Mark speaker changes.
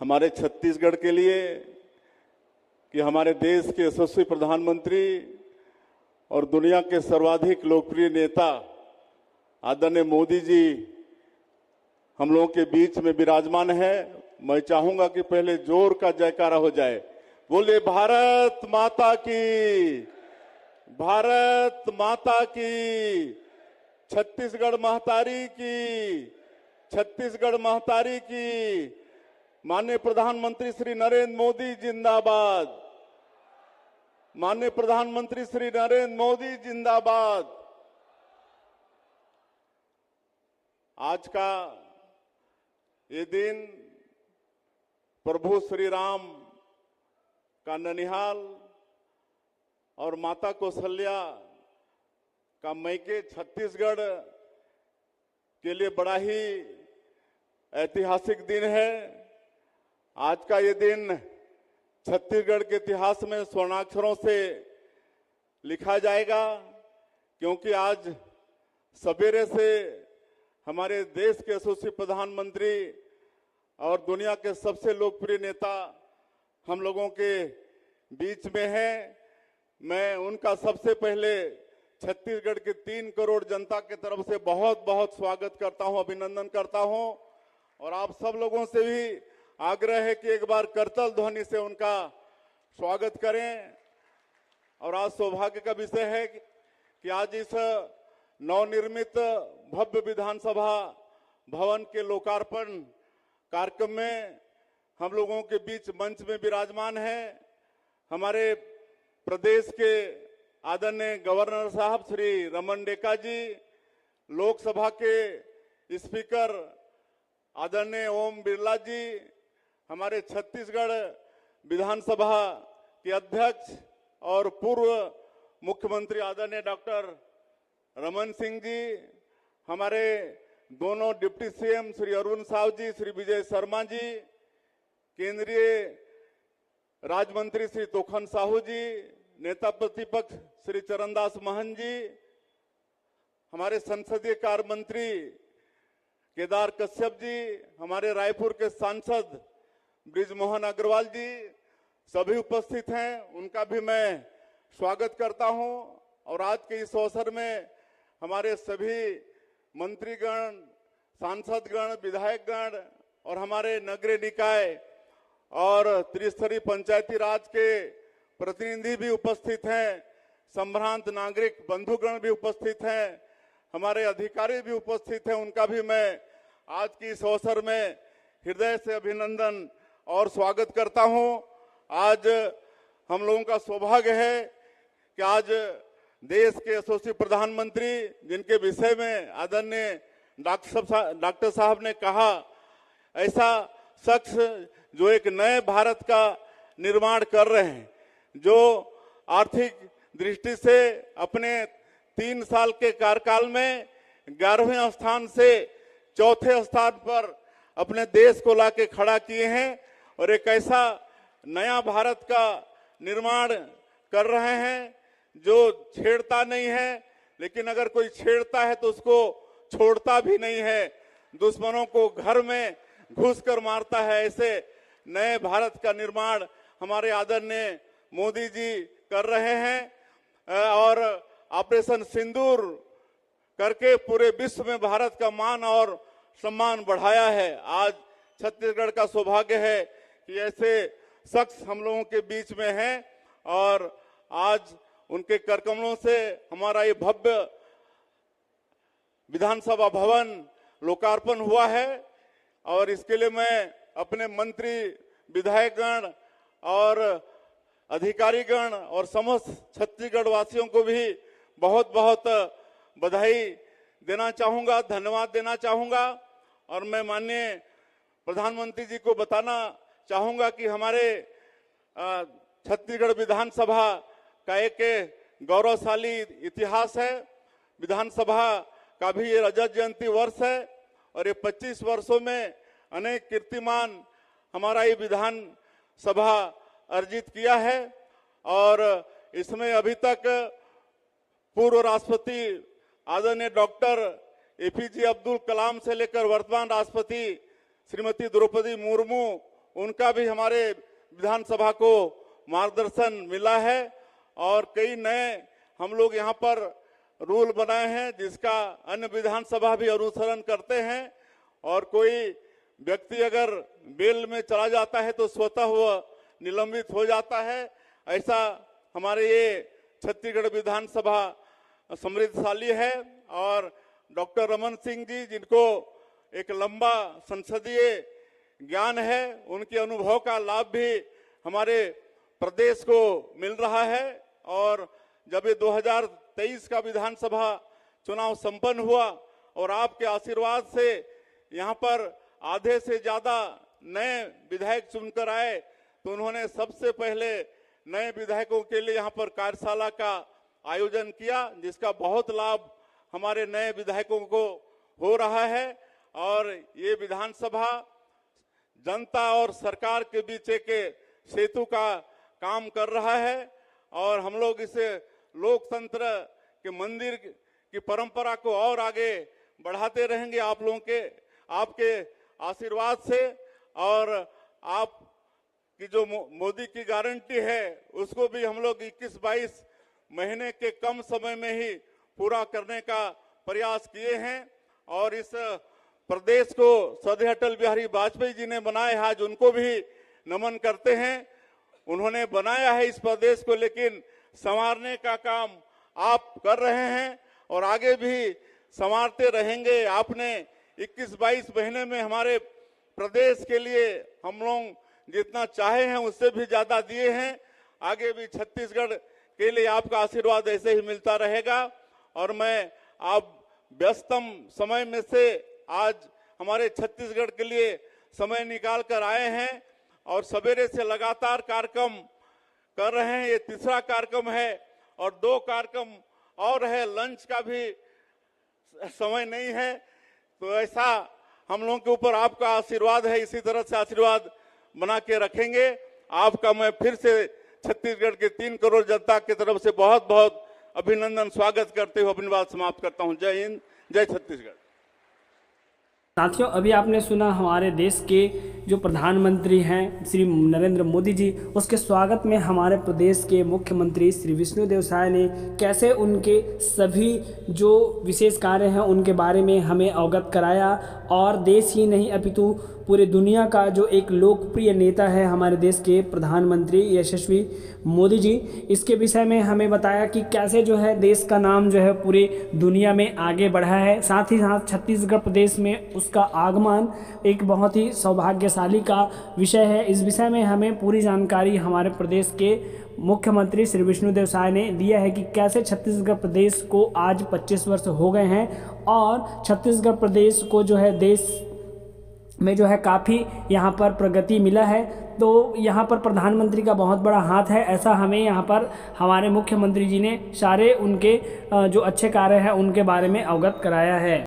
Speaker 1: हमारे छत्तीसगढ़ के लिए कि हमारे देश के यशस्वी प्रधानमंत्री और दुनिया के सर्वाधिक लोकप्रिय नेता आदरणीय मोदी जी हम लोगों के बीच में विराजमान है। मैं चाहूंगा कि पहले जोर का जयकारा हो जाए। बोले भारत माता की, भारत माता की, छत्तीसगढ़ महतारी की, छत्तीसगढ़ महतारी की। माननीय प्रधानमंत्री श्री नरेंद्र मोदी जिंदाबाद, माननीय प्रधानमंत्री श्री नरेंद्र मोदी जिंदाबाद। आज का ये दिन प्रभु श्री राम का ननिहाल और माता कौशल्या का मैके छत्तीसगढ़ के लिए बड़ा ही ऐतिहासिक दिन है। आज का ये दिन छत्तीसगढ़ के इतिहास में स्वर्णाक्षरों से लिखा जाएगा, क्योंकि आज सवेरे से हमारे देश के यशस्वी प्रधानमंत्री और दुनिया के सबसे लोकप्रिय नेता हम लोगों के बीच में हैं। मैं उनका सबसे पहले छत्तीसगढ़ के 3 करोड़ जनता के तरफ से बहुत बहुत स्वागत करता हूं, अभिनंदन करता हूं। और आप सब लोगों से भी आग्रह है कि एक बार करतल ध्वनि से उनका स्वागत करें। और आज सौभाग्य का विषय है कि आज इस नवनिर्मित भव्य विधानसभा भवन के लोकार्पण कार्यक्रम में हम लोगों के बीच मंच में विराजमान है हमारे प्रदेश के आदरणीय गवर्नर साहब श्री रमन डेका जी, लोकसभा के स्पीकर आदरणीय ओम बिरला जी, हमारे छत्तीसगढ़ विधानसभा के अध्यक्ष और पूर्व मुख्यमंत्री आदरणीय डॉक्टर रमन सिंह जी, हमारे दोनों डिप्टी सीएम श्री अरुण साव जी, श्री विजय शर्मा जी, केंद्रीय राज्य मंत्री श्री तोखन साहू जी, नेता प्रतिपक्ष श्री चरणदास महंत जी, हमारे संसदीय कार्य मंत्री केदार कश्यप जी, हमारे रायपुर के सांसद ब्रिजमोहन अग्रवाल जी, सभी उपस्थित हैं, उनका भी मैं स्वागत करता हूं। और आज के इस अवसर में हमारे सभी मंत्रीगण, सांसदगण, विधायकगण और हमारे नगरीय निकाय और त्रिस्तरीय पंचायती राज के प्रतिनिधि भी उपस्थित हैं, संभ्रांत नागरिक बंधुगण भी उपस्थित हैं, हमारे अधिकारी भी उपस्थित हैं। उनका भी मैं आज की इस अवसर में हृदय से अभिनंदन और स्वागत करता हूं। आज हम लोगों का सौभाग्य है कि आज देश के यशस्वी प्रधानमंत्री, जिनके विषय में आदरणीय डॉक्टर साहब ने कहा, ऐसा शख्स जो एक नए भारत का निर्माण कर रहे हैं, जो आर्थिक दृष्टि से अपने 3 साल के कार्यकाल में 11वें स्थान से 4थे स्थान पर अपने देश को लाके खड़ा किए हैं और एक ऐसा नया भारत का निर्माण कर रहे हैं जो छेड़ता नहीं है, लेकिन अगर कोई छेड़ता है तो उसको छोड़ता भी नहीं है, दुश्मनों को घर में घुसकर मारता है। ऐसे नए भारत का निर्माण हमारे आदरणीय मोदी जी कर रहे हैं और ऑपरेशन सिंदूर करके पूरे विश्व में भारत का मान और सम्मान बढ़ाया है। आज छत्तीसगढ़ का सौभाग्य है कि ऐसे शख्स हम लोगों के बीच में हैं और आज उनके करकमलों से हमारा ये भव्य विधानसभा भवन लोकार्पण हुआ है। और इसके लिए मैं अपने मंत्री, विधायकगण और अधिकारीगण और समस्त छत्तीसगढ़ वासियों को भी बहुत बहुत बधाई देना चाहूंगा, धन्यवाद देना चाहूंगा। और मैं माननीय प्रधानमंत्री जी को बताना चाहूंगा कि हमारे छत्तीसगढ़ विधानसभा का एक गौरवशाली इतिहास है। विधानसभा का भी ये रजत जयंती वर्ष है और ये 25 वर्षों में अनेक कीर्तिमान हमारा ये विधानसभा अर्जित किया है। और इसमें अभी तक पूर्व राष्ट्रपति आदरणीय डॉक्टर एपीजे अब्दुल कलाम से लेकर वर्तमान राष्ट्रपति श्रीमती द्रौपदी मुर्मू उनका भी हमारे विधानसभा को मार्गदर्शन मिला है और कई नए हम लोग यहाँ पर रूल बनाए हैं जिसका अन्य विधानसभा भी अनुसरण करते हैं। और कोई व्यक्ति अगर बेल में चला जाता है तो स्वतः वह निलंबित हो जाता है। ऐसा हमारे ये छत्तीसगढ़ विधानसभा समृद्धशाली है। और डॉक्टर रमन सिंह जी, जिनको एक लंबा संसदीय ज्ञान है, उनके अनुभव का लाभ भी हमारे प्रदेश को मिल रहा है। और जब ये 2023 का विधानसभा चुनाव संपन्न हुआ और आपके आशीर्वाद से यहाँ पर आधे से ज्यादा नए विधायक चुनकर आए, तो उन्होंने सबसे पहले नए विधायकों के लिए यहाँ पर कार्यशाला का आयोजन किया, जिसका बहुत लाभ हमारे नए विधायकों को हो रहा है। और ये विधानसभा जनता और सरकार के बीच एक सेतु का काम कर रहा है और हम लोग इसे लोकतंत्र के मंदिर की परंपरा को और आगे बढ़ाते रहेंगे आप लोगों के आपके आशीर्वाद से। और आप की जो मोदी की गारंटी है उसको भी हम लोग 21-22 महीने के कम समय में ही पूरा करने का प्रयास किए हैं। और इस प्रदेश को श्रद्धेय अटल बिहारी वाजपेयी जी ने बनाया है, आज उनको भी नमन करते हैं। उन्होंने बनाया है इस प्रदेश को, लेकिन संवारने का काम आप कर रहे हैं और आगे भी संवारते रहेंगे। आपने 21-22 महीने में हमारे प्रदेश के लिए हम लोग जितना चाहे हैं उससे भी ज्यादा दिए हैं। आगे भी छत्तीसगढ़ के लिए आपका आशीर्वाद ऐसे ही मिलता रहेगा। और मैं आप व्यस्तम समय में से आज हमारे छत्तीसगढ़ के लिए समय निकाल कर आए हैं और सवेरे से लगातार कार्यक्रम कर रहे हैं। ये तीसरा कार्यक्रम है और 2 कार्यक्रम और है, लंच का भी समय नहीं है। तो ऐसा हम लोगों के ऊपर आपका आशीर्वाद है, इसी तरह से आशीर्वाद बना के रखेंगे। आपका मैं फिर से छत्तीसगढ़ के 3 करोड़ जनता की तरफ से बहुत बहुत अभिनंदन स्वागत करते हुए अपनी बात समाप्त करता हूं। जय हिंद, जय छत्तीसगढ़।
Speaker 2: साथियों, अभी आपने सुना हमारे देश के जो प्रधानमंत्री हैं श्री नरेंद्र मोदी जी, उसके स्वागत में हमारे प्रदेश के मुख्यमंत्री श्री विष्णुदेव साय ने कैसे उनके सभी जो विशेष कार्य हैं उनके बारे में हमें अवगत कराया। और देश ही नहीं अपितु पूरे दुनिया का जो एक लोकप्रिय नेता है हमारे देश के प्रधानमंत्री यशस्वी मोदी जी, इसके विषय में हमें बताया कि कैसे जो है देश का नाम जो है पूरी दुनिया में आगे बढ़ा है। साथ ही साथ छत्तीसगढ़ प्रदेश में उसका आगमन एक बहुत ही सौभाग्यशाली का विषय है। इस विषय में हमें पूरी जानकारी हमारे प्रदेश के मुख्यमंत्री श्री विष्णुदेव साय ने दिया है कि कैसे छत्तीसगढ़ प्रदेश को आज 25 वर्ष हो गए हैं और छत्तीसगढ़ प्रदेश को जो है देश में जो है काफ़ी यहाँ पर प्रगति मिला है। तो यहाँ पर प्रधानमंत्री का बहुत बड़ा हाथ है, ऐसा हमें यहाँ पर हमारे मुख्यमंत्री जी ने सारे उनके जो अच्छे कार्य हैं उनके बारे में अवगत कराया है।